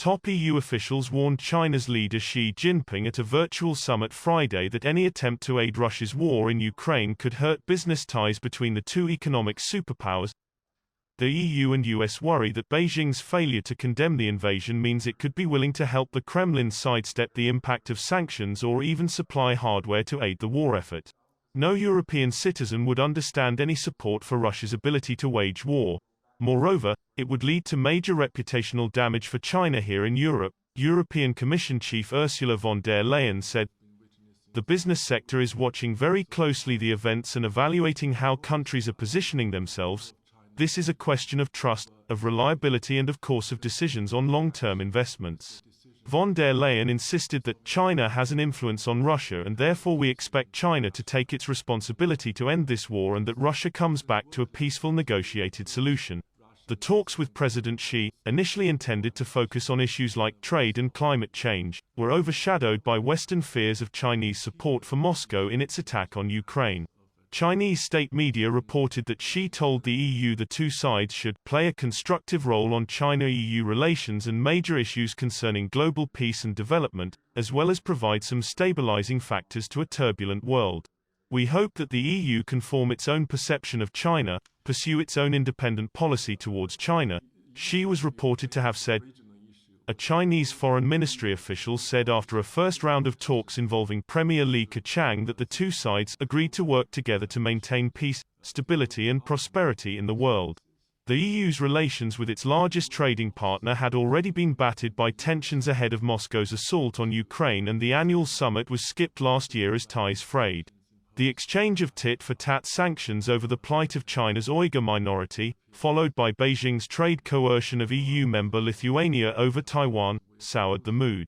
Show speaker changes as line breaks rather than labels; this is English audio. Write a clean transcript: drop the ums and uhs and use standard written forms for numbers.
Top EU officials warned China's leader Xi Jinping at a virtual summit Friday that any attempt to aid Russia's war in Ukraine could hurt business ties between the two economic superpowers. The EU and US worry that Beijing's failure to condemn the invasion means it could be willing to help the Kremlin sidestep the impact of sanctions or even supply hardware to aid the war effort. No European citizen would understand any support for Russia's ability to wage war. Moreover, it would lead to major reputational damage for China here in Europe. European Commission Chief Ursula von der Leyen said, "The business sector is watching very closely the events and evaluating how countries are positioning themselves. This is a question of trust, of reliability and of course of decisions on long-term investments." Von der Leyen insisted that China has an influence on Russia and therefore we expect China to take its responsibility to end this war and that Russia comes back to a peaceful negotiated solution. The talks with President Xi, initially intended to focus on issues like trade and climate change, were overshadowed by Western fears of Chinese support for Moscow in its attack on Ukraine. Chinese state media reported that Xi told the EU the two sides should play a constructive role on China-EU relations and major issues concerning global peace and development, as well as provide some stabilizing factors to a turbulent world. "We hope that the EU can form its own perception of China, pursue its own independent policy towards China," Xi was reported to have said. A Chinese foreign ministry official said after a first round of talks involving Premier Li Keqiang that the two sides agreed to work together to maintain peace, stability and prosperity in the world. The EU's relations with its largest trading partner had already been battered by tensions ahead of Moscow's assault on Ukraine, and the annual summit was skipped last year as ties frayed. The exchange of tit-for-tat sanctions over the plight of China's Uyghur minority, followed by Beijing's trade coercion of EU member Lithuania over Taiwan, soured the mood.